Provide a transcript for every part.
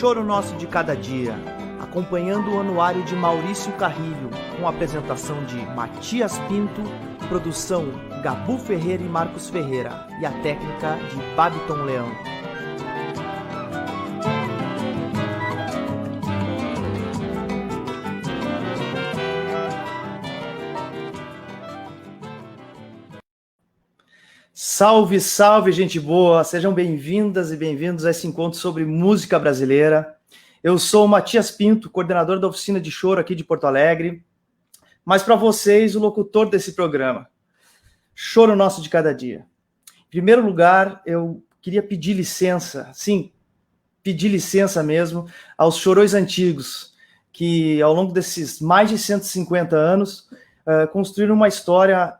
Choro Nosso de Cada Dia, acompanhando o anuário de Maurício Carrilho, com a apresentação de Matias Pinto, produção Gabu Ferreira e Marcos Ferreira, e a técnica de Babiton Leão. Salve, salve, gente boa! Sejam bem-vindas e bem-vindos a esse encontro sobre música brasileira. Eu sou o Matias Pinto, coordenador da oficina de choro aqui de Porto Alegre, mas para vocês, o locutor desse programa. Choro Nosso de Cada Dia. Em primeiro lugar, eu queria pedir licença, sim, pedir licença mesmo, aos chorões antigos, que ao longo desses mais de 150 anos construíram uma história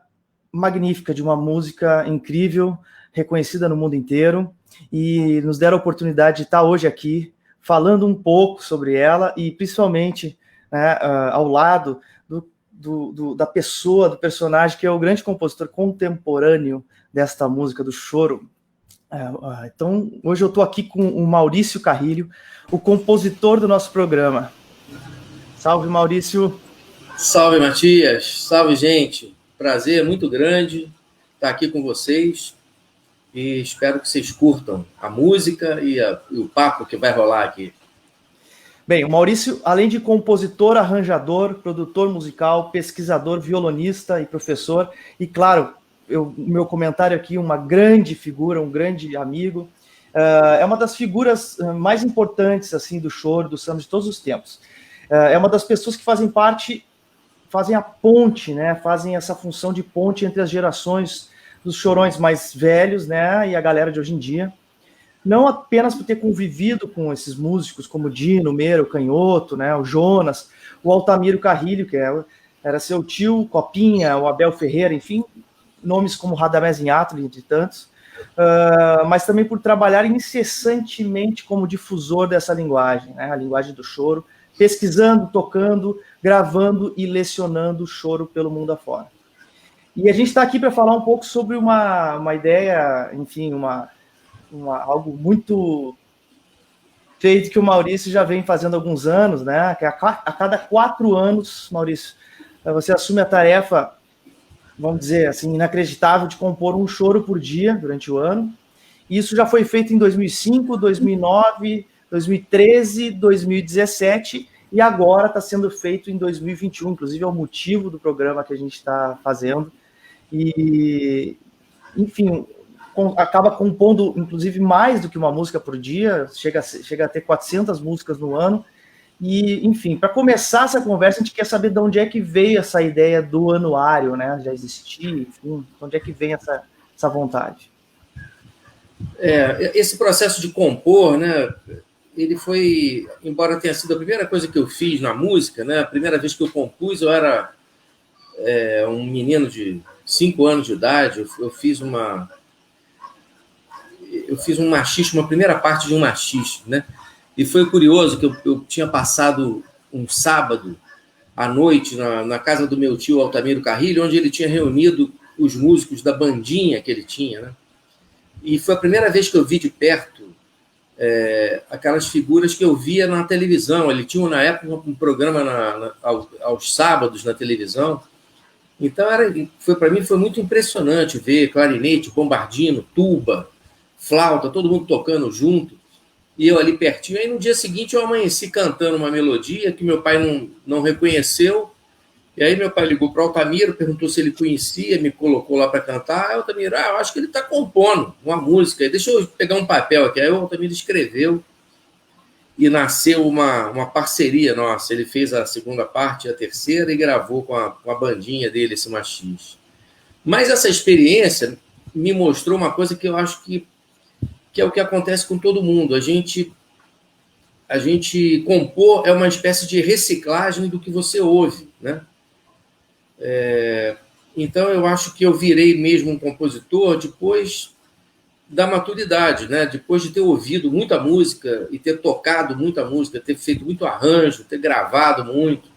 magnífica de uma música incrível, reconhecida no mundo inteiro, e nos deram a oportunidade de estar hoje aqui falando um pouco sobre ela e principalmente ao lado da pessoa, do personagem que é o grande compositor contemporâneo desta música do choro. Então, hoje eu estou aqui com o Maurício Carrilho, o compositor do nosso programa. Salve, Maurício! Salve, Matias! Salve, gente! Prazer muito grande estar aqui com vocês e espero que vocês curtam a música e o papo que vai rolar aqui. Bem, o Maurício, além de compositor, arranjador, produtor musical, pesquisador, violonista e professor, e claro, meu comentário aqui, uma grande figura, um grande amigo, é uma das figuras mais importantes assim do choro, do samba de todos os tempos. É uma das pessoas que fazem a ponte, né? Fazem essa função de ponte entre as gerações dos chorões mais velhos, né? E a galera de hoje em dia. Não apenas por ter convivido com esses músicos como Dino, Meira, o Canhoto, né? O Jonas, o Altamiro Carrilho, que era seu tio, Copinha, o Abel Ferreira, enfim, nomes como Radamés Inhatli, entre tantos, mas também por trabalhar incessantemente como difusor dessa linguagem, né? A linguagem do choro, pesquisando, tocando, gravando e lecionando choro pelo mundo afora. E a gente está aqui para falar um pouco sobre uma ideia, enfim, algo muito feito que o Maurício já vem fazendo há alguns anos, né? Que a cada 4 anos, Maurício, você assume a tarefa, vamos dizer assim, inacreditável de compor um choro por dia durante o ano. Isso já foi feito em 2005, 2009, 2013, 2017 e agora está sendo feito em 2021, inclusive é o motivo do programa que a gente está fazendo. E, enfim, acaba compondo, inclusive, mais do que uma música por dia, chega a ter 400 músicas no ano. E, enfim, para começar essa conversa, a gente quer saber de onde é que veio essa ideia do anuário, né? Já existia, enfim, de onde é que vem essa vontade? Esse processo de compor, né? Ele foi, embora tenha sido a primeira coisa que eu fiz na música, né? A primeira vez que eu compus, eu era um menino de 5 anos de idade, eu fiz um machiste, uma primeira parte de um machiste, né? E foi curioso que eu tinha passado um sábado à noite na casa do meu tio Altamiro Carrilho, onde ele tinha reunido os músicos da bandinha que ele tinha, né? E foi a primeira vez que eu vi de perto aquelas figuras que eu via na televisão. Ele tinha, na época, um programa aos sábados na televisão. Então, para mim, foi muito impressionante ver clarinete, bombardino, tuba, flauta, todo mundo tocando junto, e eu ali pertinho. Aí, no dia seguinte, eu amanheci cantando uma melodia que meu pai não reconheceu. E aí meu pai ligou para o Altamiro, perguntou se ele conhecia, me colocou lá para cantar. Aí o Altamiro, eu acho que ele está compondo uma música. Deixa eu pegar um papel aqui. Aí o Altamiro escreveu e nasceu uma parceria nossa. Ele fez a segunda parte, a terceira, e gravou com a bandinha dele, esse machiste. Mas essa experiência me mostrou uma coisa que eu acho que é o que acontece com todo mundo. A gente compor é uma espécie de reciclagem do que você ouve, né? Então, eu acho que eu virei mesmo um compositor depois da maturidade, né? Depois de ter ouvido muita música e ter tocado muita música, ter feito muito arranjo, ter gravado muito.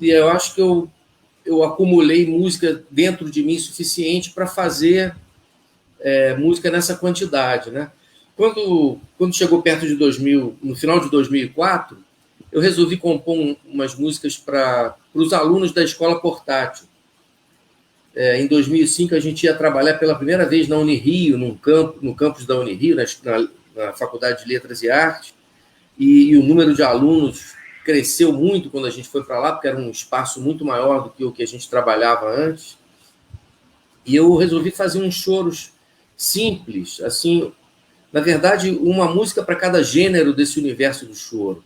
E eu acho que eu acumulei música dentro de mim suficiente para fazer música nessa quantidade, né? Quando chegou perto de 2000, no final de 2004, eu resolvi compor umas músicas para os alunos da escola portátil. Em 2005, a gente ia trabalhar pela primeira vez na Unirio, no campus da Unirio, na Faculdade de Letras e Artes, e o número de alunos cresceu muito quando a gente foi para lá, porque era um espaço muito maior do que o que a gente trabalhava antes. E eu resolvi fazer uns choros simples, assim, na verdade, uma música para cada gênero desse universo do choro.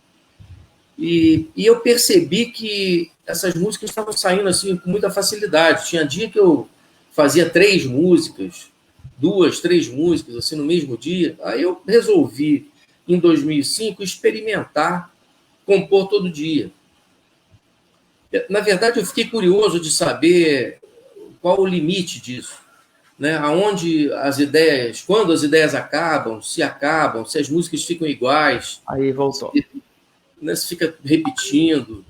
E eu percebi que essas músicas estavam saindo assim com muita facilidade. Tinha dia que eu fazia 3 músicas, 2, 3 músicas assim no mesmo dia. Aí eu resolvi, em 2005, experimentar compor todo dia. Na verdade, eu fiquei curioso de saber qual o limite disso, né? Aonde as ideias, quando as ideias acabam, se as músicas ficam iguais. Aí voltou. Se fica repetindo,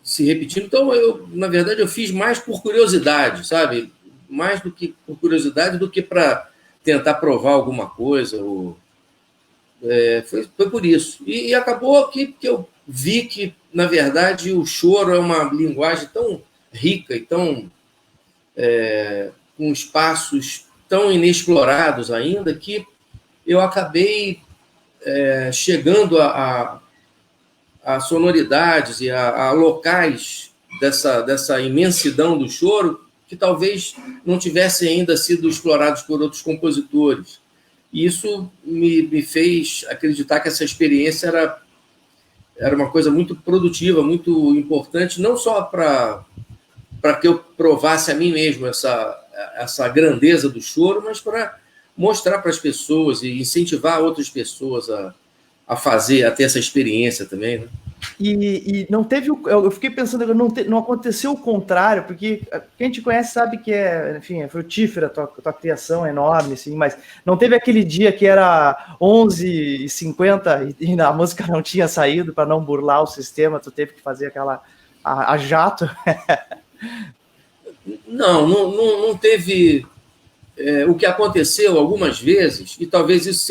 se repetindo. Então, na verdade, eu fiz mais por curiosidade, sabe? Mais do que por curiosidade do que para tentar provar alguma coisa. Foi por isso. E acabou que eu vi que, na verdade, o choro é uma linguagem tão rica e tão com espaços tão inexplorados ainda, que eu acabei chegando a sonoridades e a locais dessa imensidão do choro que talvez não tivessem ainda sido explorados por outros compositores. E isso me fez acreditar que essa experiência era uma coisa muito produtiva, muito importante, não só para que eu provasse a mim mesmo essa grandeza do choro, mas para mostrar para as pessoas e incentivar outras pessoas a ter essa experiência também, né? E não teve, eu fiquei pensando, não aconteceu o contrário, porque quem a gente conhece sabe que enfim, é frutífera a tua criação, é enorme, assim, mas não teve aquele dia que era 11h50 e a música não tinha saído, para não burlar o sistema, tu teve que fazer aquela a jato? Não teve. O que aconteceu algumas vezes, e talvez isso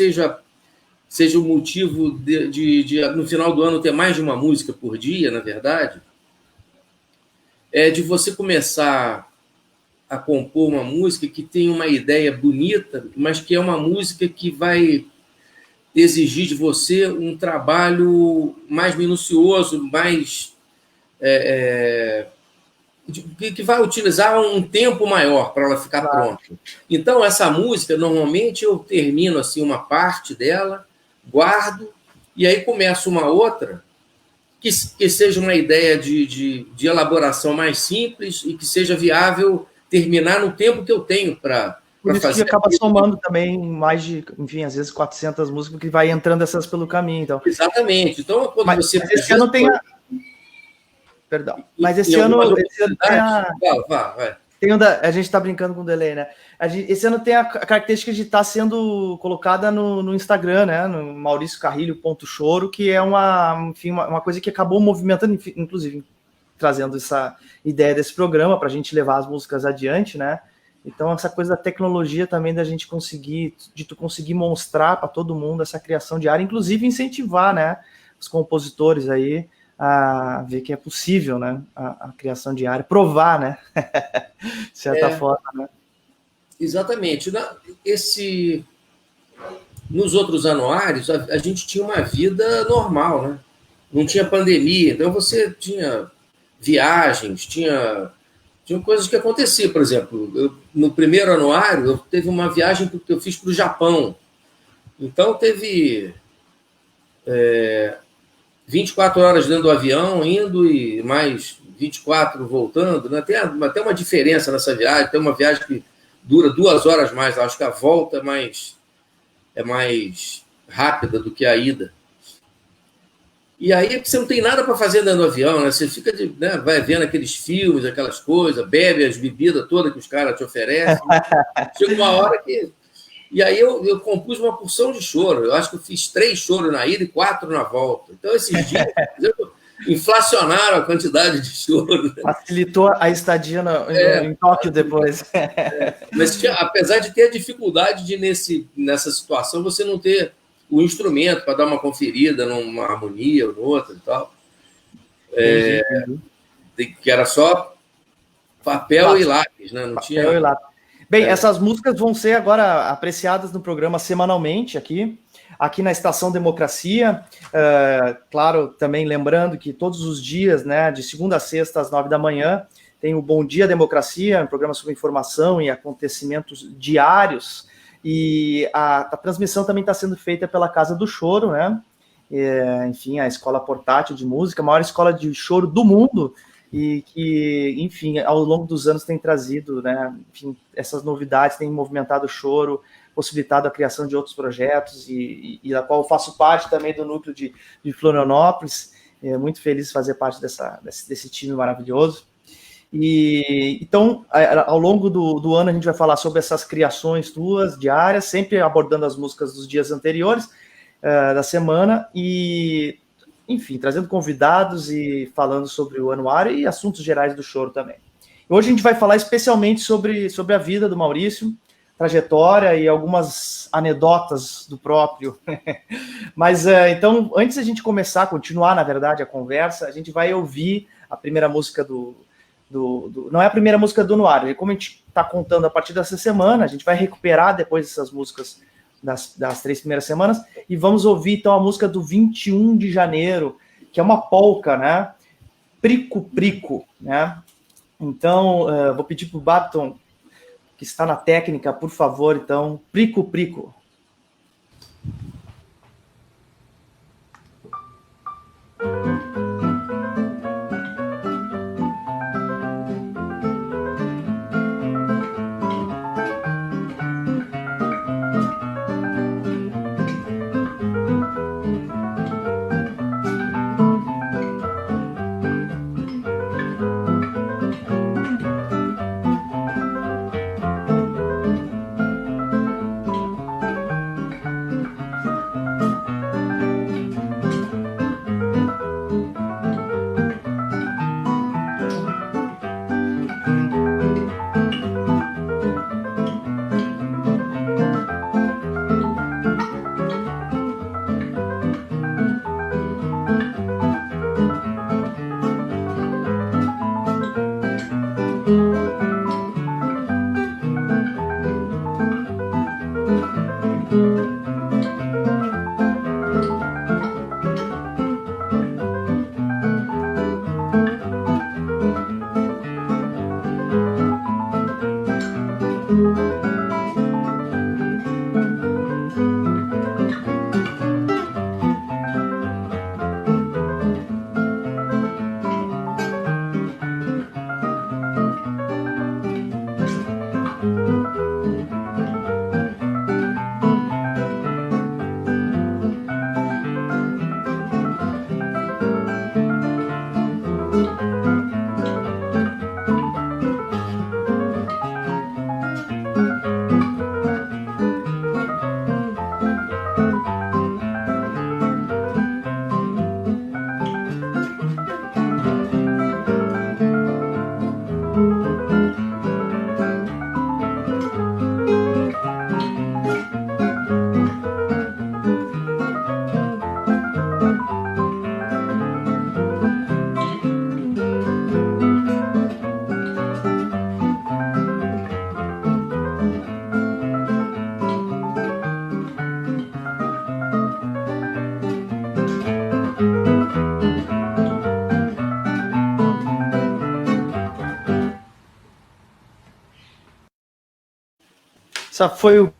seja o motivo de no final do ano ter mais de uma música por dia, na verdade, é de você começar a compor uma música que tem uma ideia bonita, mas que é uma música que vai exigir de você um trabalho mais minucioso, mais que vai utilizar um tempo maior para ela ficar pronta. Então, essa música, normalmente, eu termino assim uma parte dela, guardo, e aí começo uma outra que seja uma ideia de elaboração mais simples e que seja viável terminar no tempo que eu tenho para fazer. Que acaba somando também mais de, enfim, às vezes 400 músicas, que vai entrando essas pelo caminho. Então. Exatamente. Então, quando mas esse ano tem Perdão. Mas esse ano tem a gente está brincando com o delay, né? Esse ano tem a característica de estar sendo colocada no Instagram, né? No mauriciocarrilho.choro, que é uma coisa que acabou movimentando, inclusive trazendo essa ideia desse programa para a gente levar as músicas adiante, né? Então, essa coisa da tecnologia também da gente tu conseguir mostrar para todo mundo essa criação diária, inclusive incentivar, né? Os compositores aí a ver que é possível, né, a criação diária, provar, né, de certa forma, né? Exatamente. Nos outros anuários, a gente tinha uma vida normal, né? Não tinha pandemia, então você tinha viagens, tinha coisas que aconteciam. Por exemplo, no primeiro anuário, eu teve uma viagem que eu fiz para o Japão. Então, teve 24 horas dentro do avião, indo, e mais 24 voltando, né? Tem até uma diferença nessa viagem. Tem uma viagem que dura 2 horas mais. Acho que a volta é mais rápida do que a ida. E aí você não tem nada para fazer dentro do avião, né? Você fica, né, vai vendo aqueles filmes, aquelas coisas, bebe as bebidas todas que os caras te oferecem. Chega uma hora que... E aí eu compus uma porção de choro. Eu acho que eu fiz 3 choros na ida e 4 na volta. Então, esses dias, inflacionaram a quantidade de choro. Facilitou a estadia em Tóquio depois. Mas apesar de ter a dificuldade de, nessa situação, você não ter o instrumento para dar uma conferida numa harmonia ou noutra e tal. Que era só papel e lápis, né? Não tinha... e lápis. Bem, essas músicas vão ser agora apreciadas no programa semanalmente aqui na Estação Democracia. Claro, também lembrando que todos os dias, né, de segunda a sexta às 9 da manhã, tem o Bom Dia Democracia, um programa sobre informação e acontecimentos diários. E a transmissão também está sendo feita pela Casa do Choro, né? Enfim, a escola portátil de música, a maior escola de choro do mundo, e que, enfim, ao longo dos anos tem trazido, né, enfim, essas novidades, tem movimentado o choro, possibilitado a criação de outros projetos, e da qual eu faço parte também do núcleo de Florianópolis. Muito feliz de fazer parte desse time maravilhoso. E então, ao longo do ano, a gente vai falar sobre essas criações tuas diárias, sempre abordando as músicas dos dias anteriores da semana, e, enfim, trazendo convidados e falando sobre o anuário e assuntos gerais do choro também. Hoje a gente vai falar especialmente sobre a vida do Maurício, trajetória e algumas anedotas do próprio. Mas, então, antes da gente continuar, na verdade, a conversa, a gente vai ouvir a primeira música não é a primeira música do anuário, como a gente está contando a partir dessa semana, a gente vai recuperar depois essas músicas das 3 primeiras semanas, e vamos ouvir então a música do 21 de janeiro, que é uma polca, né? Prico Prico, né? Então, vou pedir para o Baton, que está na técnica, por favor, então, Prico Prico. Essa foi o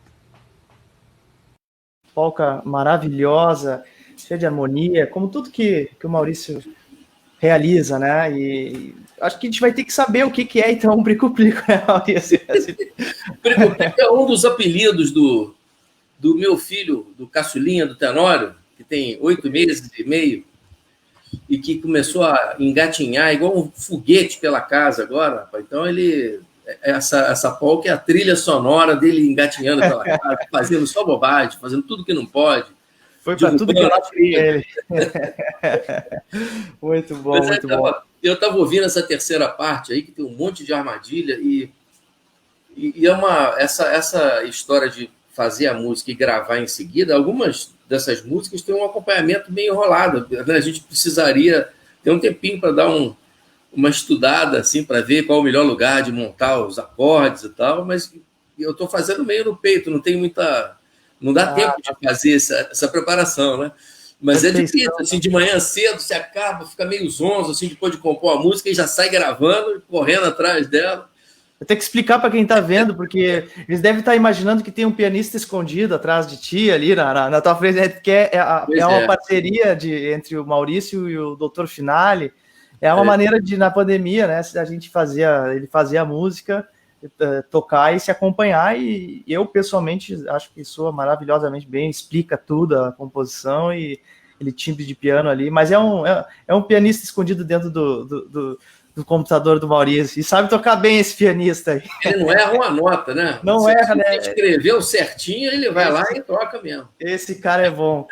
polca maravilhosa, cheia de harmonia, como tudo que o Maurício realiza, né? E acho que a gente vai ter que saber o que é, então, um brico-plico, né, Maurício? Brico-plico é um dos apelidos do meu filho, do caçulinha, do Tenório, que tem 8 meses e meio, e que começou a engatinhar igual um foguete pela casa agora, rapaz. Então, essa polca é a trilha sonora dele engatinhando pela casa, fazendo só bobagem, fazendo tudo que não pode. Foi para tudo que ela queria ele. Muito bom, muito bom. Eu estava ouvindo essa terceira parte aí, que tem um monte de armadilha, e essa história de fazer a música e gravar em seguida, algumas dessas músicas têm um acompanhamento meio enrolado, né? A gente precisaria ter um tempinho para dar uma estudada, assim, para ver qual o melhor lugar de montar os acordes e tal, mas eu estou fazendo meio no peito, não tem muita... Não dá tempo de fazer essa preparação, né? Mas é difícil, assim, de manhã cedo você acaba, fica meio zonzo, assim, depois de compor a música e já sai gravando, correndo atrás dela. Eu tenho que explicar para quem está vendo, porque eles devem estar imaginando que tem um pianista escondido atrás de ti ali na tua frente, que é uma parceria entre o Maurício e o Dr. Finale. É uma maneira de, na pandemia, né, a gente ele fazia a música, tocar e se acompanhar, e eu pessoalmente acho que soa maravilhosamente bem, explica tudo, a composição e aquele timbre de piano ali, mas é um pianista escondido dentro do computador do Maurício, e sabe tocar bem esse pianista aí. Ele não erra uma nota, né? Não erra, né? Se escreveu certinho, ele vai lá e toca mesmo. Esse cara é bom.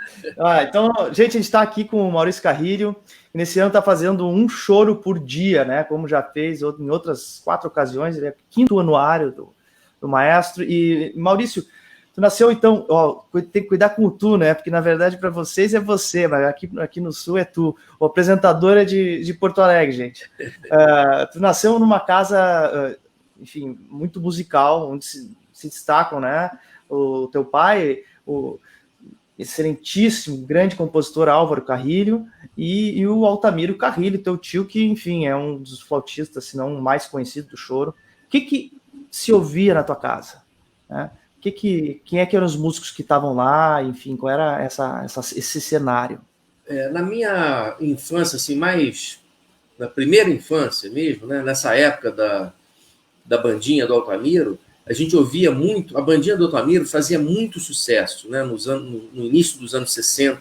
Então, gente, a gente está aqui com o Maurício Carrilho, e nesse ano está fazendo um choro por dia, né? Como já fez em outras 4 ocasiões, ele é o 5º anuário do maestro. E, Maurício, tu nasceu, então, tem que cuidar com o tu, né? Porque, na verdade, para vocês é você, mas aqui no Sul é tu. O apresentador é de Porto Alegre, gente. Tu nasceu numa casa, enfim, muito musical, onde se destacam, né? O teu pai, o excelentíssimo, grande compositor Álvaro Carrilho, e o Altamiro Carrilho, teu tio, que, enfim, é um dos flautistas, se não o mais conhecido do choro. O que se ouvia na tua casa, né? Quem é que eram os músicos que estavam lá? Enfim, qual era esse cenário? Na minha infância, assim, mais na primeira infância mesmo, né, nessa época da bandinha do Altamiro, a gente ouvia muito, a bandinha do Altamiro fazia muito sucesso, né, no início dos anos 60.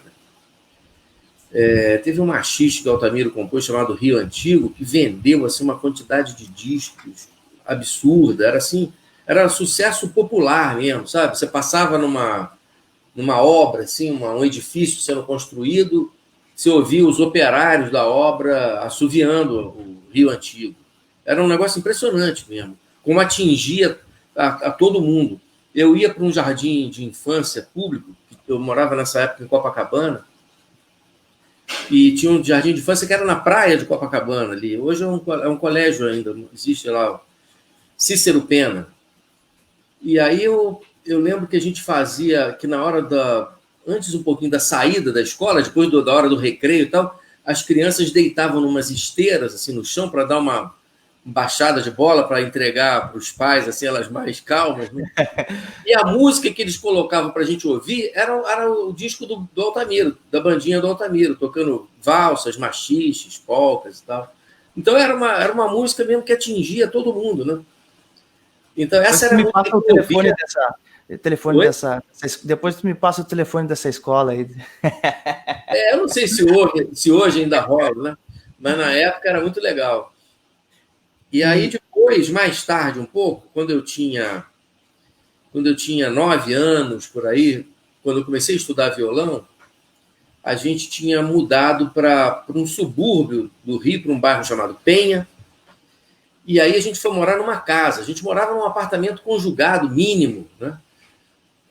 Teve um machiste que o Altamiro compôs chamado Rio Antigo, que vendeu assim, uma quantidade de discos absurda, era assim... Era sucesso popular mesmo, sabe? Você passava numa obra, assim, um edifício sendo construído, você ouvia os operários da obra assoviando o Rio Antigo. Era um negócio impressionante mesmo, como atingia a todo mundo. Eu ia para um jardim de infância público, eu morava nessa época em Copacabana, e tinha um jardim de infância que era na praia de Copacabana ali. Hoje é um colégio ainda, existe lá, Cícero Pena. E aí eu lembro que a gente fazia, que na hora antes um pouquinho da saída da escola, depois da hora do recreio e tal, as crianças deitavam numas esteiras assim no chão para dar uma baixada de bola para entregar para os pais, assim, elas mais calmas, né? E a música que eles colocavam para a gente ouvir era o disco do Altamiro, da bandinha do Altamiro, tocando valsas, machixes, polcas e tal. Então era uma música mesmo que atingia todo mundo, né? Então, essa era a música que eu ouvia. Depois tu me passa o telefone dessa escola aí. Eu não sei se hoje ainda rola, né? Mas na época era muito legal. E aí depois, mais tarde um pouco, quando eu tinha 9 anos, por aí, quando eu comecei a estudar violão, a gente tinha mudado para um subúrbio do Rio, para um bairro chamado Penha. E aí a gente foi morar numa casa. A gente morava num apartamento conjugado, mínimo, né?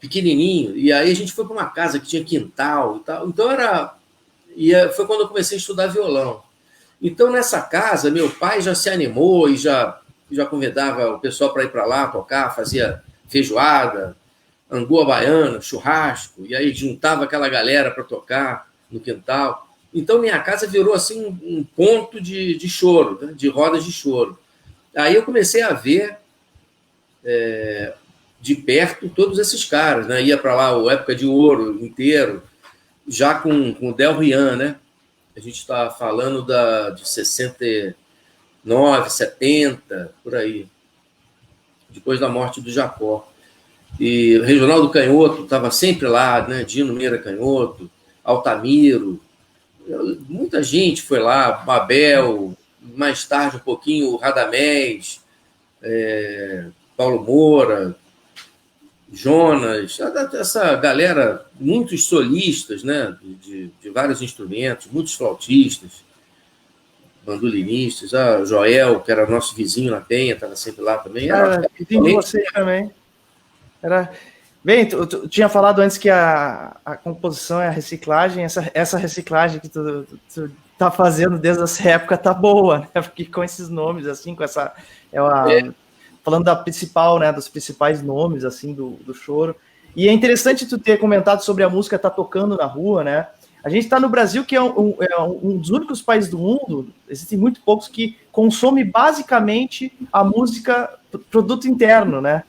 Pequenininho. E aí a gente foi para uma casa que tinha quintal e tal. Então foi quando eu comecei a estudar violão. Então nessa casa, meu pai já se animou e já convidava o pessoal para ir para lá tocar, fazia feijoada, angu à baiana, churrasco. E aí juntava aquela galera para tocar no quintal. Então minha casa virou assim um ponto de choro, né? De rodas de choro. Aí eu comecei a ver de perto todos esses caras, né? Ia para lá o Época de Ouro inteiro, já com o Del Rian, né? A gente está falando de 69, 70, por aí, depois da morte do Jacó. E o Reginaldo Canhoto estava sempre lá, né? Dino Meira Canhoto, Altamiro, muita gente foi lá, Babel, mais tarde um pouquinho o Radamés, Paulo Moura, Jonas, essa galera, muitos solistas, né, de vários instrumentos, muitos flautistas, bandolinistas, a Joel, que era nosso vizinho na Penha, estava sempre lá também. Era vizinho de vocês também. Era... Bem, tu tinha falado antes que a composição é a reciclagem, essa reciclagem que tu tá fazendo desde essa época tá boa, né? Porque com esses nomes, assim, com essa... Falando da principal, né, dos principais nomes, assim, do choro. E é interessante tu ter comentado sobre a música tá tocando na rua, né? A gente está no Brasil, que é um dos únicos países do mundo, existem muito poucos, que consome basicamente a música, produto interno, né?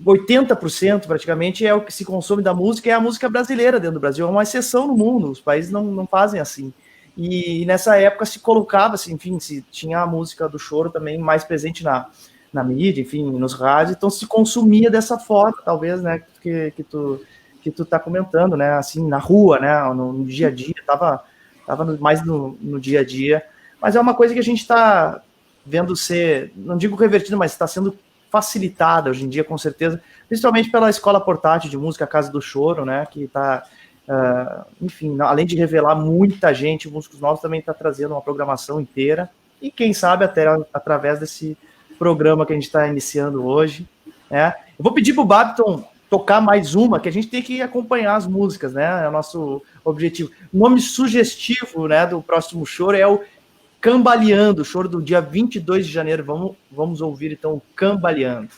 80% praticamente é o que se consome da música, é a música brasileira dentro do Brasil, é uma exceção no mundo, os países não fazem assim. E nessa época se colocava, assim, enfim, se tinha a música do choro também mais presente na mídia, enfim, nos rádios, então se consumia dessa forma, talvez, né, que tu tá comentando, né, assim, na rua, né, no dia a dia, tava mais no dia a dia, mas é uma coisa que a gente está vendo ser, não digo revertido, mas está sendo facilitada hoje em dia, com certeza, principalmente pela Escola Portátil de Música Casa do Choro, né, que está, enfim, além de revelar muita gente, músicos novos, também está trazendo uma programação inteira, e quem sabe até através desse programa que a gente está iniciando hoje, né. Eu vou pedir para o Babiton tocar mais uma, que a gente tem que acompanhar as músicas, né, é o nosso objetivo. O nome sugestivo, né, do próximo choro é o Cambaleando, o choro do dia 22 de janeiro. Vamos ouvir, então, Cambaleando.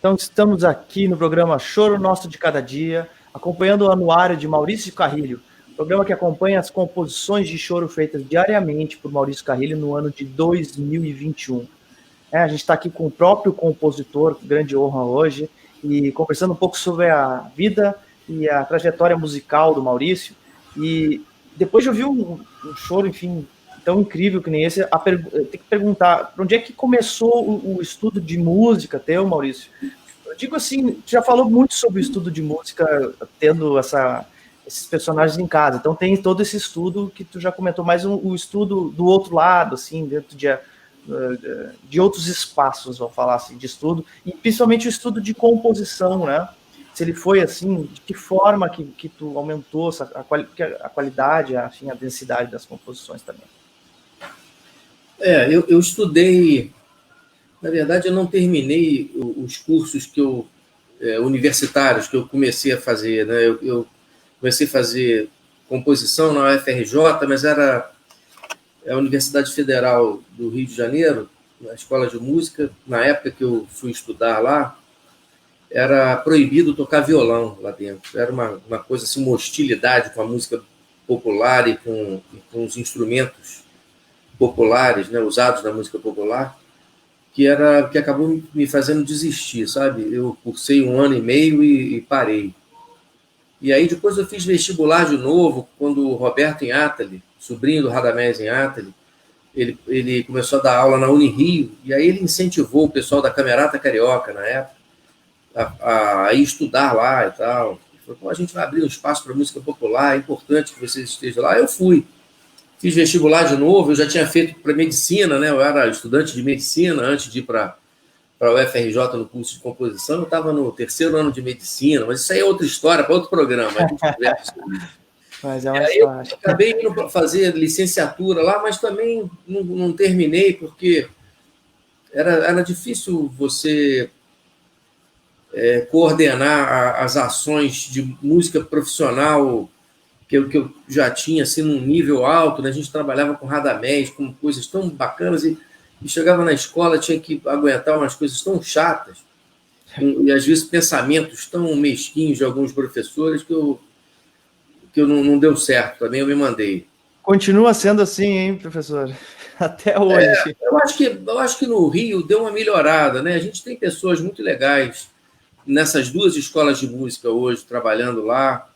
Então, estamos aqui no programa Choro Nosso de Cada Dia, acompanhando o anuário de Maurício Carrilho, programa que acompanha as composições de choro feitas diariamente por Maurício Carrilho no ano de 2021. A gente está aqui com o próprio compositor, grande honra hoje, e conversando um pouco sobre a vida e a trajetória musical do Maurício. E depois de ouvir um choro, enfim, tão incrível que nem esse, tem que perguntar, para onde é que começou o estudo de música teu, Maurício? Eu digo assim, tu já falou muito sobre o estudo de música, tendo esses personagens em casa, então tem todo esse estudo que tu já comentou, mas o estudo do outro lado, assim, dentro de outros espaços, vamos falar assim, de estudo, e principalmente o estudo de composição, né? Se ele foi assim, de que forma que tu aumentou a qualidade, assim, a densidade das composições também? Eu estudei, na verdade eu não terminei os cursos universitários que eu comecei a fazer, né? Eu comecei a fazer composição na UFRJ, mas era a Universidade Federal do Rio de Janeiro, na Escola de Música. Na época que eu fui estudar lá, era proibido tocar violão lá dentro. Era uma coisa assim, uma hostilidade com a música popular e com os instrumentos populares, né, usados na música popular, que acabou me fazendo desistir, sabe? Eu cursei 1 ano e meio e parei. E aí depois eu fiz vestibular de novo, quando o Roberto Inátali, sobrinho do Radamés Inátali, ele começou a dar aula na Unirio, e aí ele incentivou o pessoal da Camerata Carioca, na época, a ir estudar lá e tal. Ele falou, a gente vai abrir um espaço para música popular, é importante que vocês estejam lá. Eu fui. Fiz vestibular de novo, eu já tinha feito para medicina, né? Eu era estudante de medicina antes de ir para a UFRJ no curso de composição. Eu estava no 3º ano de medicina, mas isso aí é outra história, para outro programa. A gente conversa sobre isso. Mas é uma história. Eu acabei indo para fazer licenciatura lá, mas também não terminei, porque era difícil você coordenar as ações de música profissional que eu já tinha assim, num nível alto, né? A gente trabalhava com Radamés, com coisas tão bacanas, e chegava na escola, tinha que aguentar umas coisas tão chatas, e às vezes pensamentos tão mesquinhos de alguns professores que não deu certo, também eu me mandei. Continua sendo assim, hein, professor? Até hoje. Eu acho que no Rio deu uma melhorada, né? A gente tem pessoas muito legais nessas 2 escolas de música hoje, trabalhando lá,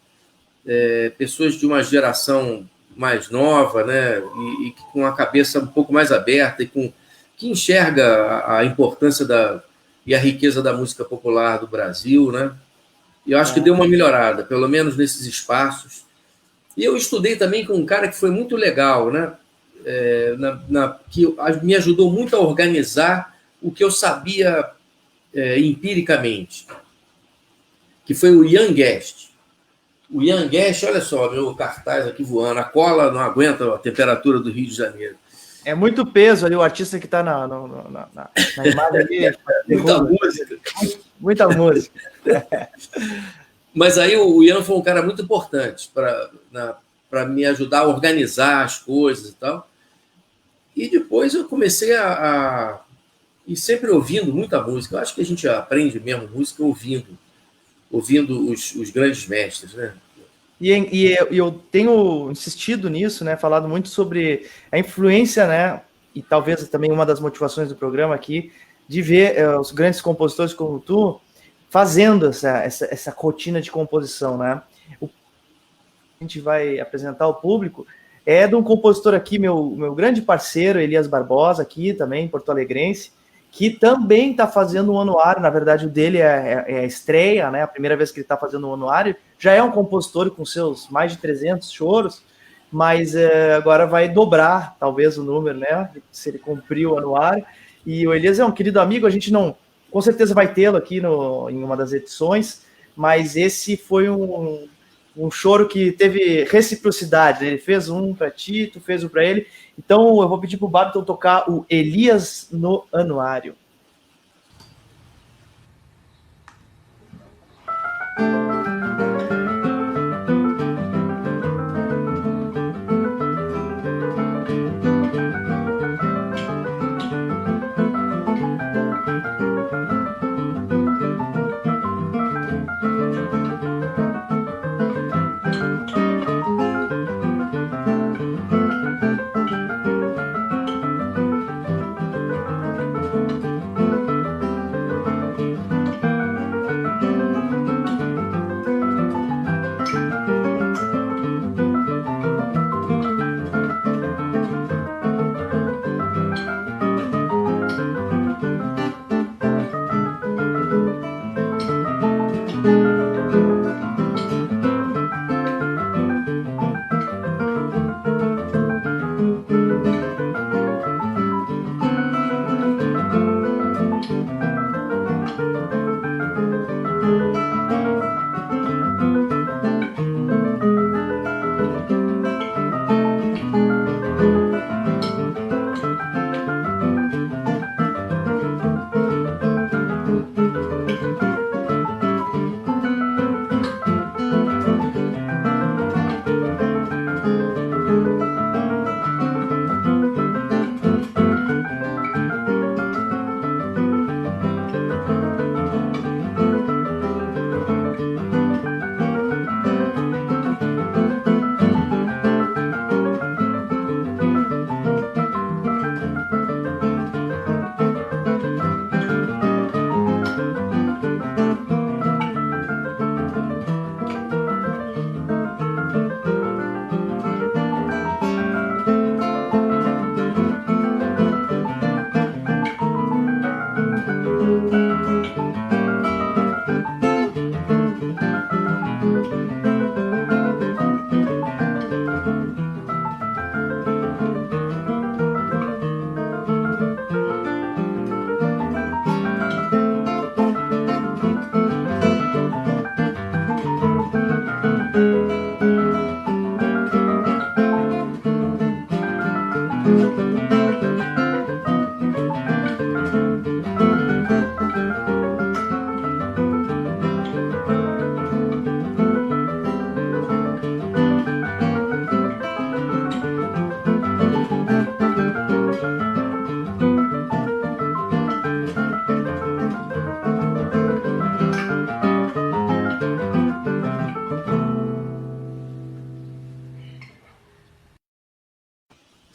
pessoas de uma geração mais nova, né? E com a cabeça um pouco mais aberta, que enxerga a importância e a riqueza da música popular do Brasil, né? E eu acho que deu uma melhorada, pelo menos nesses espaços. E eu estudei também com um cara que foi muito legal, né? Que me ajudou muito a organizar o que eu sabia empiricamente, que foi o Ian Guest. O Ian Guest, olha só, meu cartaz aqui voando, a cola não aguenta a temperatura do Rio de Janeiro. É muito peso ali, o artista que está na imagem ali. Muita música. Muita música. Mas aí o Ian foi um cara muito importante para me ajudar a organizar as coisas e tal. E depois eu comecei e sempre ouvindo muita música. Eu acho que a gente aprende mesmo música ouvindo os grandes mestres, né? E eu tenho insistido nisso, né? Falado muito sobre a influência, né? E talvez também uma das motivações do programa aqui, de ver os grandes compositores como tu fazendo essa rotina de composição, né? O que a gente vai apresentar ao público é de um compositor aqui, meu grande parceiro, Elias Barbosa, aqui também, porto-alegrense, que também está fazendo um anuário. Na verdade, o dele é a estreia, né? A primeira vez que ele está fazendo um anuário. Já é um compositor com seus mais de 300 choros, mas agora vai dobrar, talvez, o número, né? Se ele cumprir o anuário. E o Elias é um querido amigo, a gente não... Com certeza vai tê-lo aqui em uma das edições, mas esse foi um choro que teve reciprocidade, né? Ele fez um para ti, tu fez um para ele. Então eu vou pedir para o Babiton tocar o Elias no Anuário.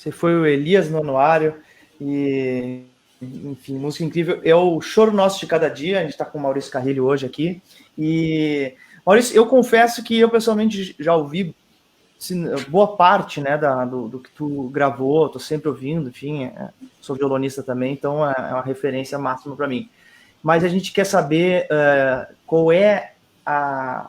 Você foi o Elias no anuário e, enfim, música incrível. É o Choro Nosso de Cada Dia. A gente está com o Maurício Carrilho hoje aqui. E, Maurício, eu confesso que eu pessoalmente já ouvi boa parte, né, do que tu gravou. Estou sempre ouvindo, enfim, sou violonista também, então é uma referência máxima para mim. Mas a gente quer saber qual é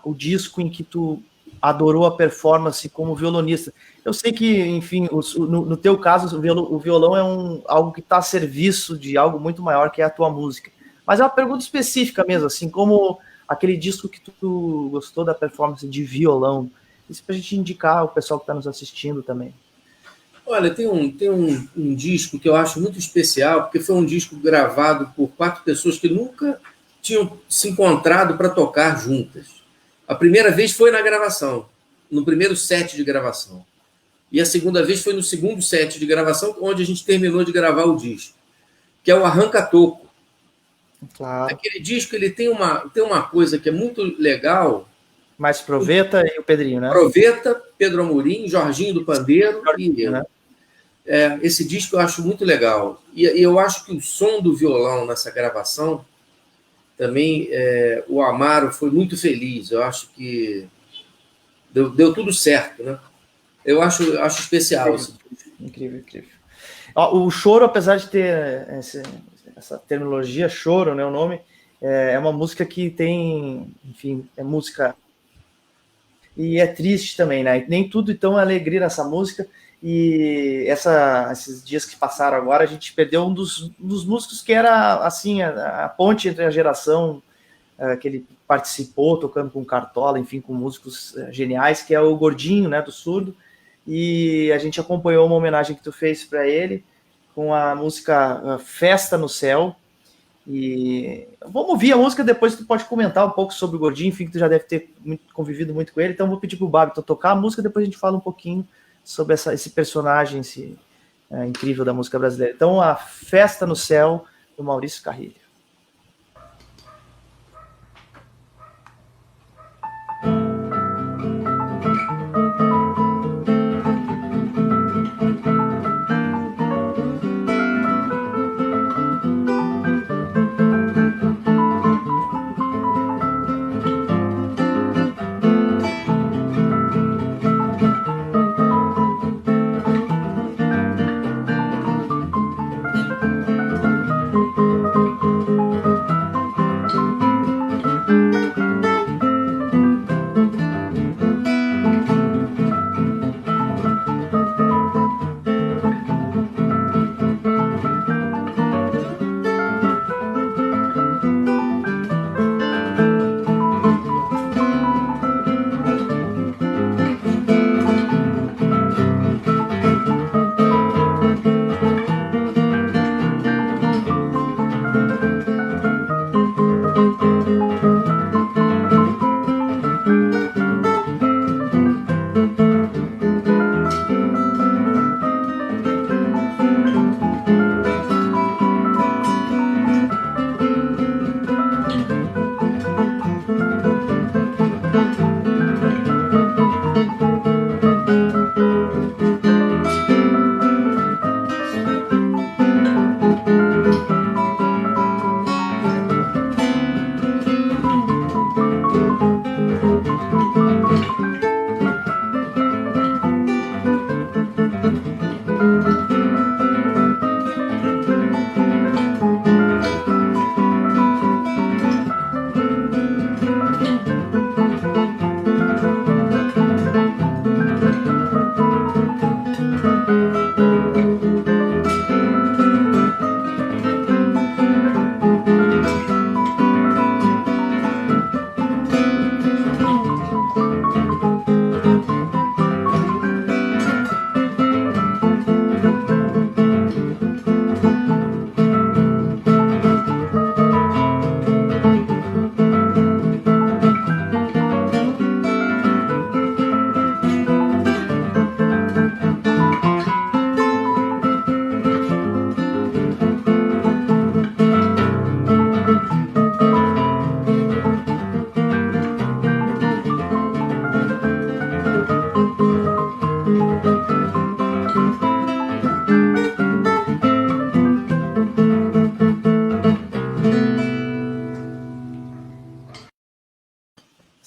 o disco em que tu adorou a performance como violonista. Eu sei que, enfim, no teu caso, o violão é algo que está a serviço de algo muito maior, que é a tua música. Mas é uma pergunta específica mesmo, assim, como aquele disco que tu gostou da performance de violão. Isso para a gente indicar o pessoal que está nos assistindo também. Olha, tem um disco que eu acho muito especial, porque foi um disco gravado por 4 pessoas que nunca tinham se encontrado para tocar juntas. A primeira vez foi na gravação, no primeiro set de gravação. E a segunda vez foi no segundo set de gravação, onde a gente terminou de gravar o disco, que é o Arranca Toco. Claro. Aquele disco ele tem uma coisa que é muito legal. Mais Proveta e o Pedrinho, né? Proveta, Pedro Amorim, Jorginho do Pandeiro e eu. Né? Esse disco eu acho muito legal. E eu acho que o som do violão nessa gravação também, o Amaro foi muito feliz. Eu acho que deu tudo certo, né? Eu acho especial. Incrível, incrível. O choro, apesar de ter essa terminologia, choro, né, o nome, é uma música que tem, enfim, é música e é triste também, né? Nem tudo então é alegria nessa música. E esses dias que passaram agora, a gente perdeu um dos músicos que era assim a ponte entre a geração que ele participou, tocando com Cartola, enfim, com músicos geniais, que é o Gordinho, né, do Surdo. E a gente acompanhou uma homenagem que tu fez para ele com a música Festa no Céu. E vamos ouvir a música, depois tu pode comentar um pouco sobre o Gordinho, enfim, que tu já deve ter convivido muito com ele. Então vou pedir pro Babiton tocar a música, depois a gente fala um pouquinho sobre esse personagem incrível da música brasileira. Então, a Festa no Céu, do Maurício Carrilho.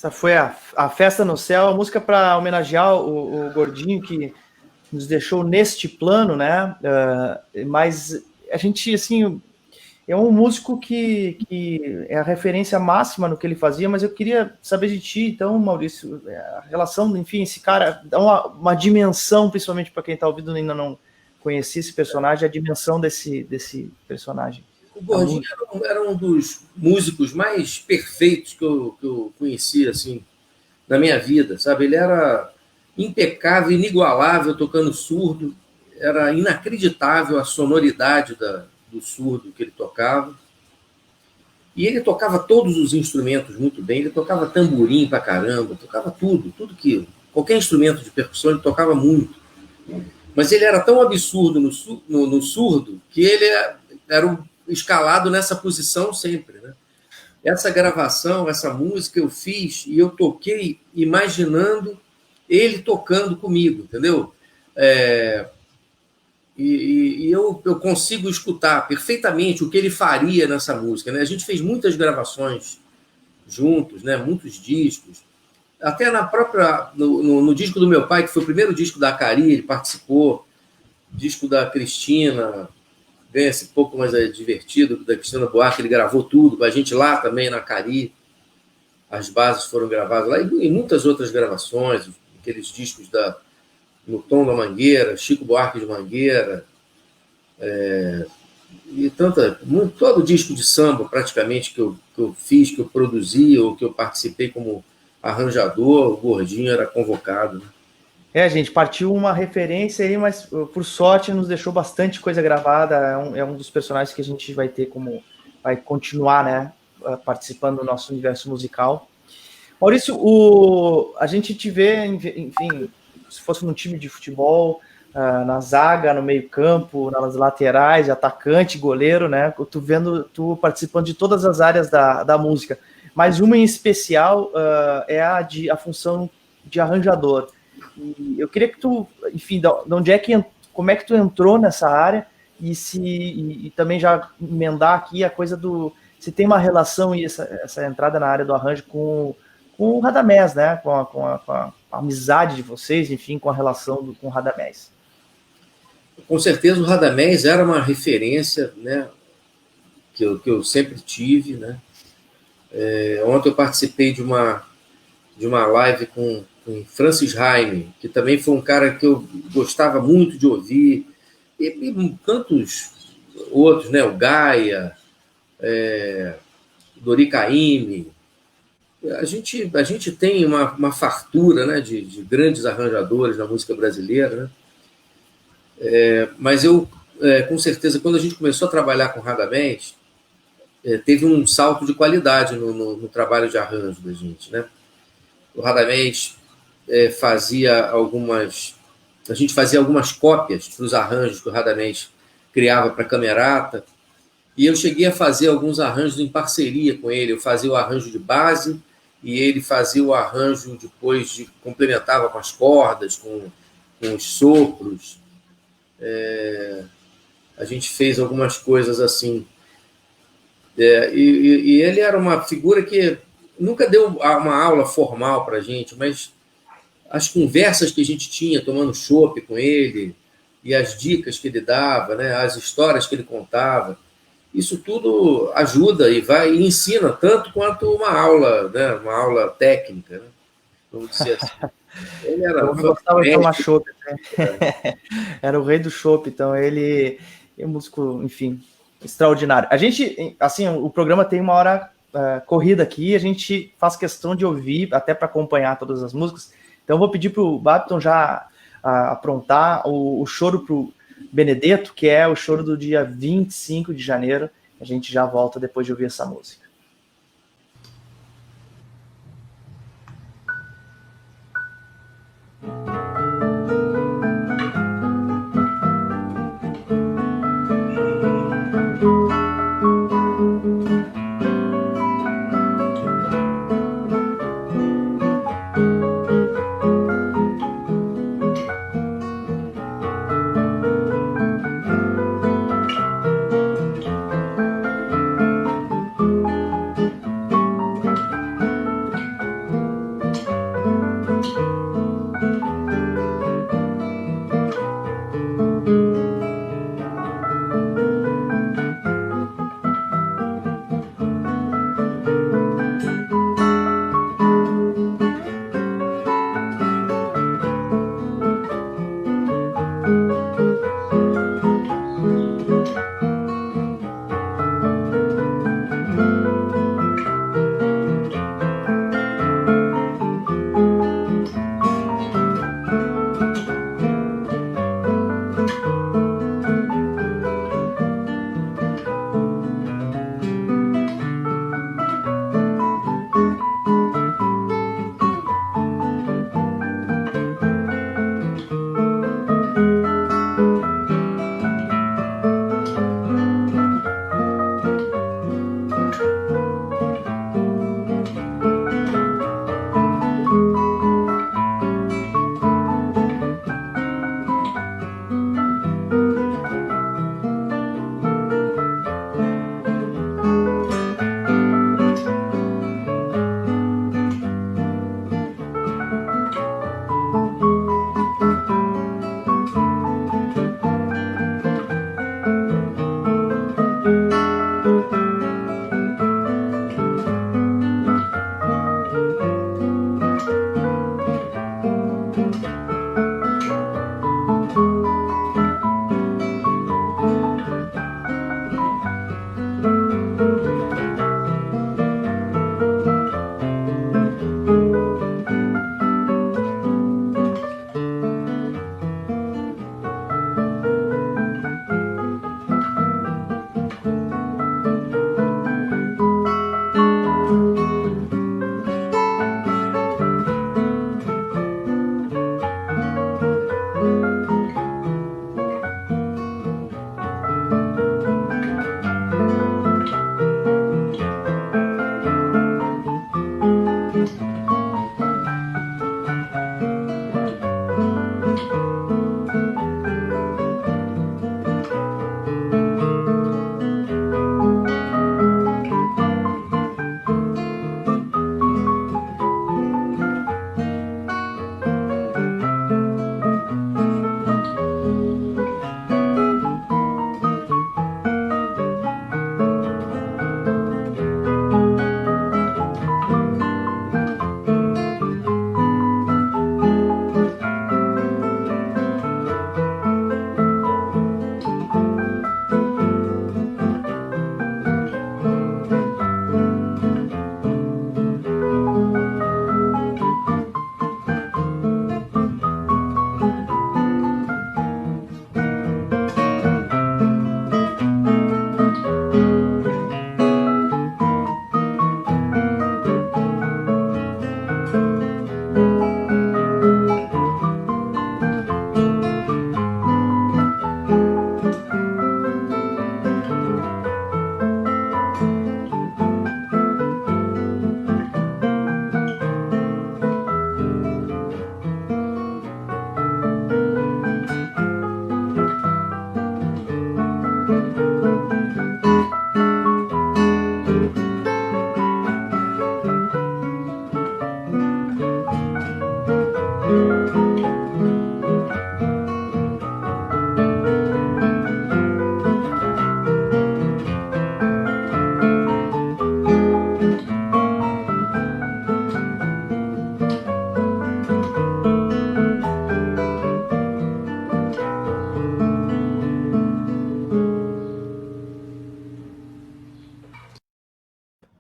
Essa foi a Festa no Céu, a música para homenagear o Gordinho, que nos deixou neste plano, né? Mas a gente, assim, é um músico que é a referência máxima no que ele fazia, mas eu queria saber de ti, então, Maurício, a relação, enfim, esse cara dá uma dimensão, principalmente para quem está ouvindo e ainda não conhecia esse personagem, a dimensão desse personagem. O Gordinho era um dos músicos mais perfeitos que eu conheci, assim, na minha vida, sabe? Ele era impecável, inigualável, tocando surdo. Era inacreditável a sonoridade do surdo que ele tocava. E ele tocava todos os instrumentos muito bem. Ele tocava tamborim pra caramba, tocava tudo que... Qualquer instrumento de percussão ele tocava muito. Mas ele era tão absurdo no surdo que ele era escalado nessa posição sempre, né? Essa gravação, essa música eu fiz e eu toquei imaginando ele tocando comigo, entendeu? E eu consigo escutar perfeitamente o que ele faria nessa música, né? A gente fez muitas gravações juntos, né? Muitos discos. Até no disco do meu pai, que foi o primeiro disco da Acari, ele participou. Disco da Cristina, esse pouco mais divertido, da Cristina Buarque, ele gravou tudo com a gente lá também na Acari. As bases foram gravadas lá e muitas outras gravações, aqueles discos no Tom da Mangueira, Chico Buarque de Mangueira, e todo disco de samba praticamente que eu fiz, que eu produzi ou que eu participei como arranjador, o Gordinho era convocado, né? Gente, partiu uma referência aí, mas por sorte nos deixou bastante coisa gravada. É um dos personagens que a gente vai ter vai continuar, né, participando do nosso universo musical. Maurício, a gente te vê, enfim, se fosse num time de futebol, na zaga, no meio-campo, nas laterais, atacante, goleiro, né? Tu participando de todas as áreas da música, mas uma em especial é a função de arranjador. E eu queria que tu, enfim, como é que tu entrou nessa área e também já emendar aqui a coisa se tem uma relação e essa entrada na área do arranjo com o Radamés, né? Com a amizade de vocês, enfim, com a relação com o Radamés. Com certeza o Radamés era uma referência, né, que eu sempre tive, né? Ontem eu participei de uma live com Francis Raime, que também foi um cara que eu gostava muito de ouvir, e tantos outros, né? O Gaia, Dori Caymmi. A gente tem uma fartura, né, de grandes arranjadores na música brasileira, né? Mas com certeza, quando a gente começou a trabalhar com Radamés, teve um salto de qualidade no trabalho de arranjo da gente, né? O Radamés a gente fazia algumas cópias para os arranjos que o Radamés criava para a Camerata, e eu cheguei a fazer alguns arranjos em parceria com ele. Eu fazia o arranjo de base e ele fazia o arranjo depois, complementava com as cordas, com os sopros. A gente fez algumas coisas assim. E ele era uma figura que nunca deu uma aula formal para a gente, mas as conversas que a gente tinha tomando chopp com ele e as dicas que ele dava, né, as histórias que ele contava, isso tudo ajuda e ensina tanto quanto uma aula, né, uma aula técnica, né? Vamos dizer assim. Ele eu gostava de tomar chopp, né? Era o rei do chopp, então ele é um músico, enfim, extraordinário. A gente, assim, o programa tem uma hora corrida aqui, a gente faz questão de ouvir, até para acompanhar todas as músicas. Então eu vou pedir para o Babiton já aprontar o choro para o Benedetto, que é o choro do dia 25 de janeiro. A gente já volta depois de ouvir essa música.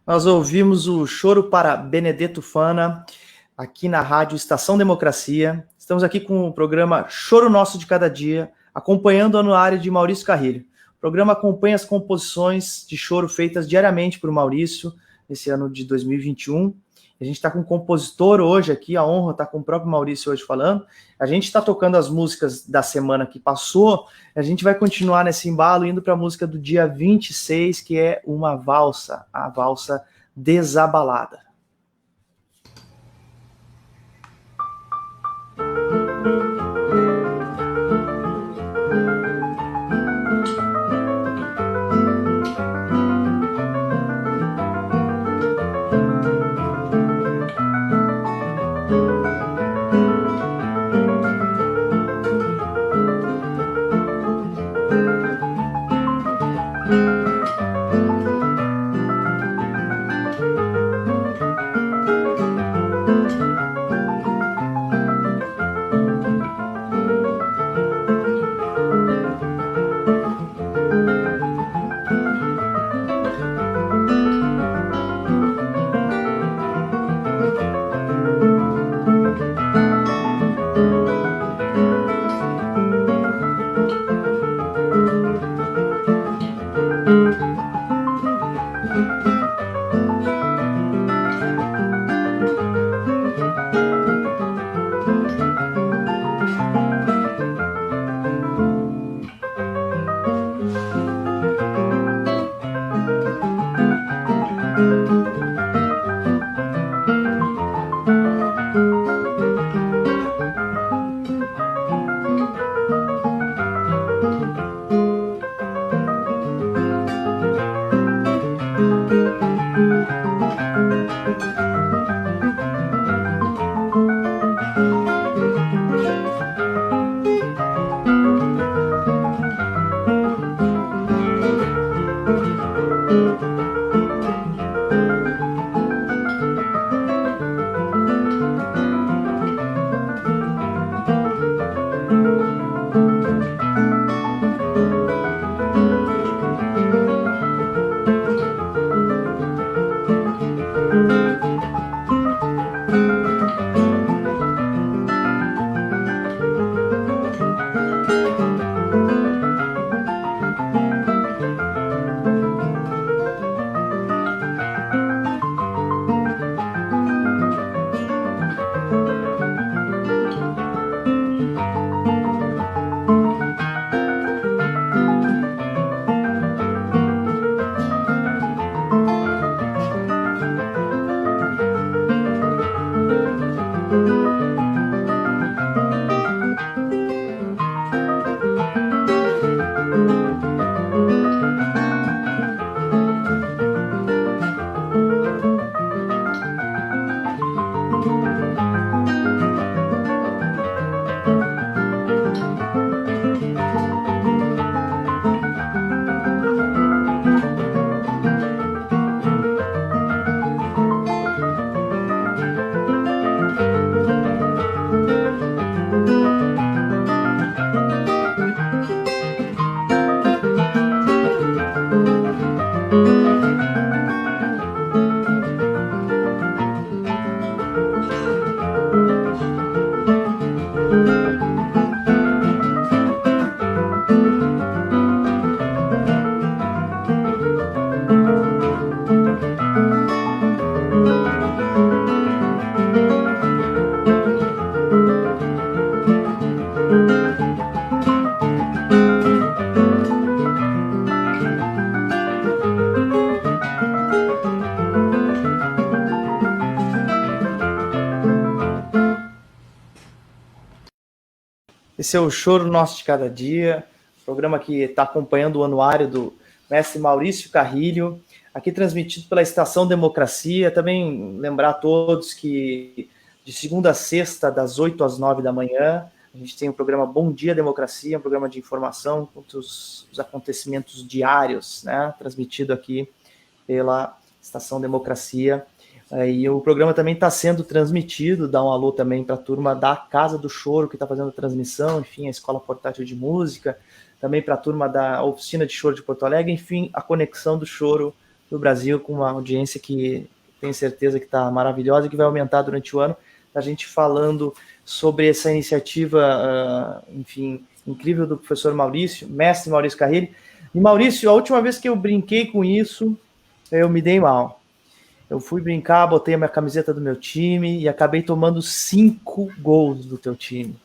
Nós ouvimos o Choro para Benedetto Fana, aqui na Rádio Estação Democracia. Estamos aqui com o programa Choro Nosso de Cada Dia, acompanhando o anuário de Maurício Carrilho. O programa acompanha as composições de choro feitas diariamente por Maurício, nesse ano de 2021. A gente está com um compositor hoje aqui, a honra está com o próprio Maurício hoje falando. A gente está tocando as músicas da semana que passou, a gente vai continuar nesse embalo, indo para a música do dia 26, que é uma valsa, a valsa Desabalada. Esse é o Choro Nosso de Cada Dia, programa que está acompanhando o anuário do mestre Maurício Carrilho, aqui transmitido pela Estação Democracia. Também lembrar a todos que de segunda a sexta, das 8 às 9 da manhã, a gente tem o programa Bom Dia Democracia, um programa de informação com os acontecimentos diários, né, transmitido aqui pela Estação Democracia. E o programa também está sendo transmitido, dá um alô também para a turma da Casa do Choro, que está fazendo a transmissão, enfim, a Escola Portátil de Música, também para a turma da Oficina de Choro de Porto Alegre, enfim, a conexão do choro do Brasil, com uma audiência que tenho certeza que está maravilhosa e que vai aumentar durante o ano. A gente falando sobre essa iniciativa, enfim, incrível do professor Maurício, mestre Maurício Carrilho. E Maurício, a última vez que eu brinquei com isso, eu me dei mal. Eu fui brincar, botei a minha camiseta do meu time e acabei tomando 5 gols do teu time.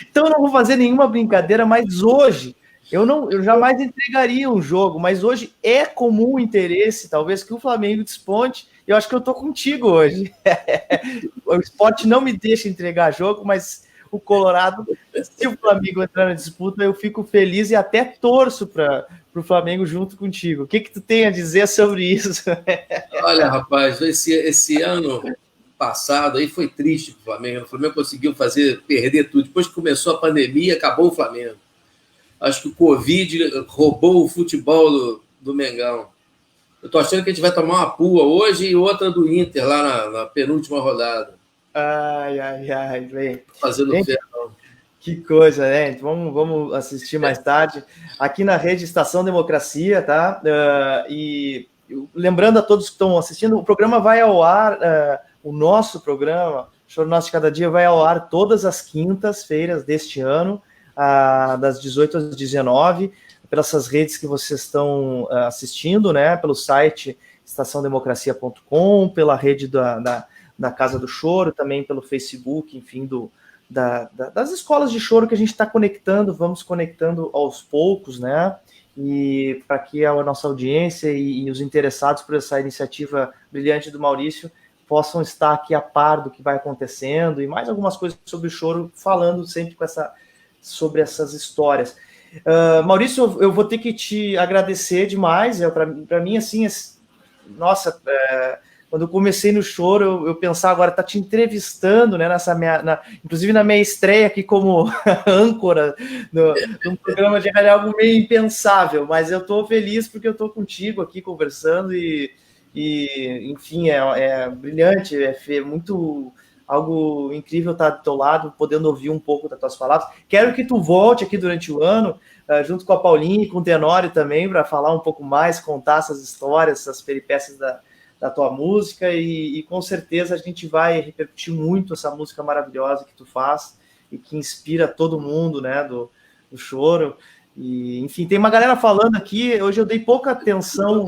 Então eu não vou fazer nenhuma brincadeira, mas hoje eu jamais entregaria um jogo, mas hoje é comum interesse, talvez, que o Flamengo desponte. Eu acho que eu tô contigo hoje. O esporte não me deixa entregar jogo, mas o Colorado, se o Flamengo entrar na disputa, eu fico feliz e até torço para o Flamengo junto contigo. O que tu tem a dizer sobre isso? Olha, rapaz, esse ano passado aí foi triste para o Flamengo. O Flamengo conseguiu perder tudo. Depois que começou a pandemia, acabou o Flamengo. Acho que o Covid roubou o futebol do Mengão. Eu tô achando que a gente vai tomar uma pua hoje e outra do Inter lá na penúltima rodada. Ai, bem. Fazendo ferro. Que coisa, né? Vamos assistir mais tarde. Aqui na rede Estação Democracia, tá? E lembrando a todos que estão assistindo, o programa vai ao ar, o nosso programa, Choro Nosso de Cada Dia, vai ao ar todas as quintas-feiras deste ano, das 18 às 19, pelas redes que vocês estão assistindo, né? Pelo site estaçãodemocracia.com, pela rede da Casa do Choro, também pelo Facebook, enfim, das escolas de choro que a gente está vamos conectando aos poucos, né? E para que a nossa audiência e os interessados por essa iniciativa brilhante do Maurício possam estar aqui a par do que vai acontecendo e mais algumas coisas sobre o choro, falando sempre sobre essas histórias. Maurício, eu vou ter que te agradecer demais. Para mim, assim, nossa, quando eu comecei no choro, eu pensava agora, tá te entrevistando, né, inclusive na minha estreia aqui como âncora num programa de rádio, algo meio impensável, mas eu tô feliz porque eu tô contigo aqui conversando e enfim, é brilhante, muito algo incrível estar do teu lado, podendo ouvir um pouco das tuas palavras. Quero que tu volte aqui durante o ano, junto com a Paulinha e com o Tenório também, para falar um pouco mais, contar essas histórias, essas peripécias da tua música, e com certeza a gente vai repercutir muito essa música maravilhosa que tu faz e que inspira todo mundo, né, do choro. E, enfim, tem uma galera falando aqui, hoje eu dei pouca atenção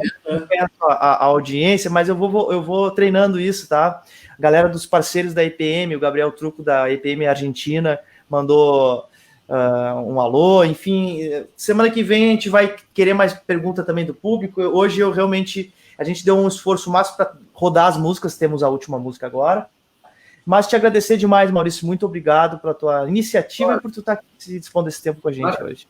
à audiência, mas eu vou treinando isso, tá? A galera dos parceiros da EPM, o Gabriel Truco da EPM Argentina mandou um alô, enfim, semana que vem a gente vai querer mais pergunta também do público. Hoje a gente deu um esforço máximo para rodar as músicas, temos a última música agora, mas te agradecer demais, Maurício, muito obrigado pela tua iniciativa e por tu estar se dispondo esse tempo com a gente hoje.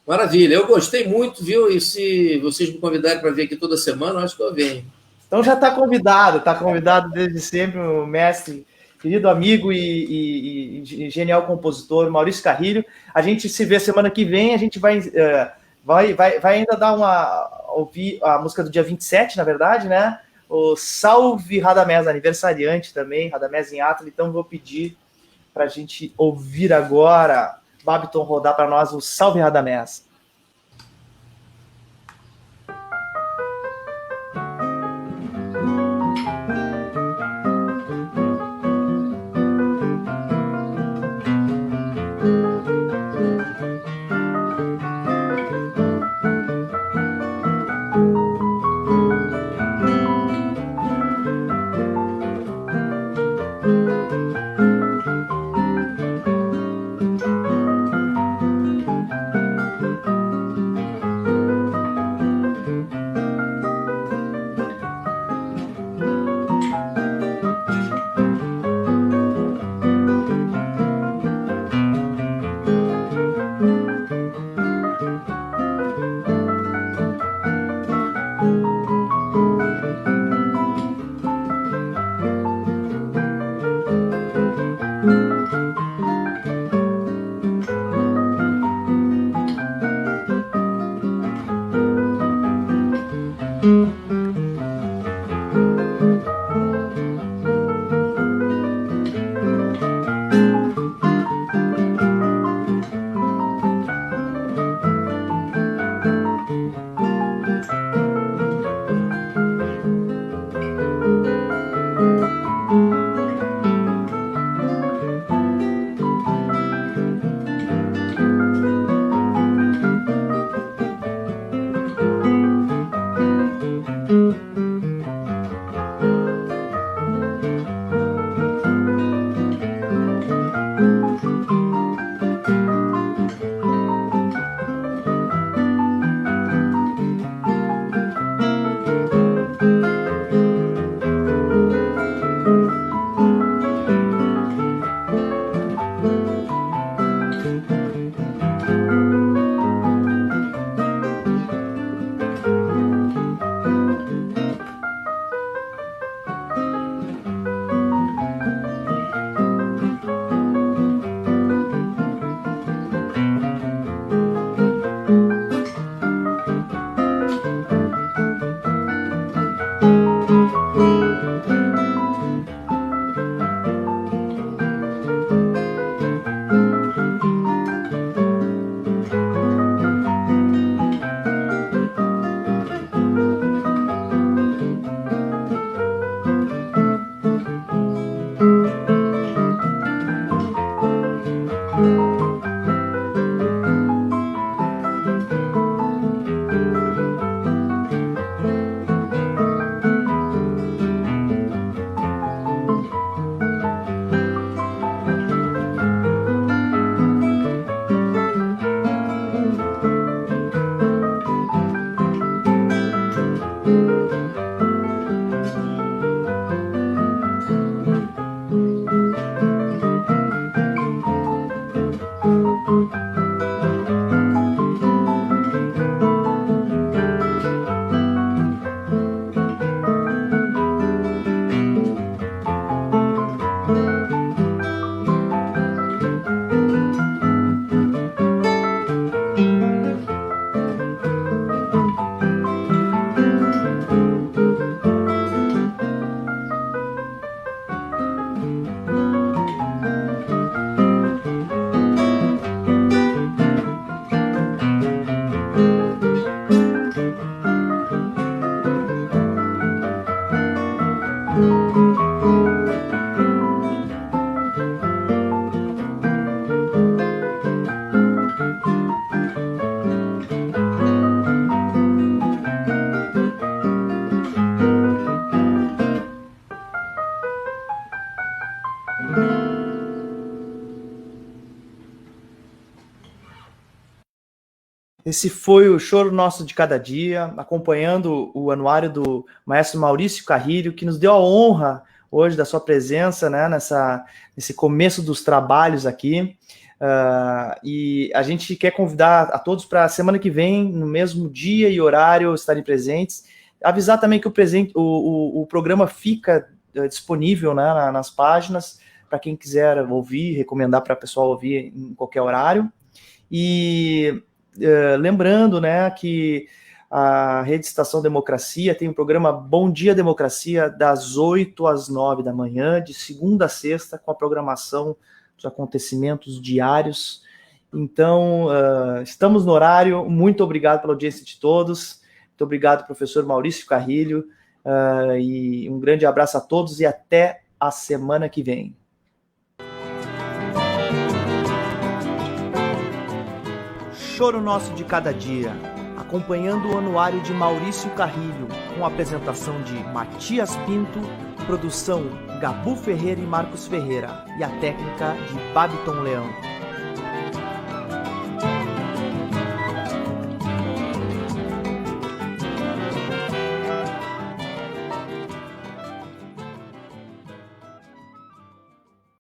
Maravilha, eu gostei muito, viu? E se vocês me convidarem para vir aqui toda semana, eu acho que eu venho. Então já está convidado desde sempre, o mestre, querido amigo e genial compositor Maurício Carrilho. A gente se vê semana que vem, a gente vai ainda ouvir a música do dia 27, na verdade, né? O Salve Radamés, aniversariante também, Radamés em Atlas. Então vou pedir para a gente ouvir agora, Babiton rodar para nós o Salve Radamés. Esse foi o Choro Nosso de Cada Dia, acompanhando o anuário do maestro Maurício Carrilho, que nos deu a honra hoje da sua presença, né, nesse começo dos trabalhos aqui. E a gente quer convidar a todos para a semana que vem, no mesmo dia e horário, estarem presentes. Avisar também que o programa fica disponível, né, nas páginas, para quem quiser ouvir, recomendar para o pessoal ouvir em qualquer horário. E lembrando, né, que a Rede Estação Democracia tem um programa Bom Dia Democracia, das 8 às 9 da manhã, de segunda a sexta, com a programação dos acontecimentos diários. Então, estamos no horário. Muito obrigado pela audiência de todos. Muito obrigado, professor Maurício Carrilho. E um grande abraço a todos e até a semana que vem. Choro Nosso de Cada Dia, acompanhando o anuário de Maurício Carrilho, com a apresentação de Matias Pinto, produção Gabu Ferreira e Marcos Ferreira, e a técnica de Babiton Leão.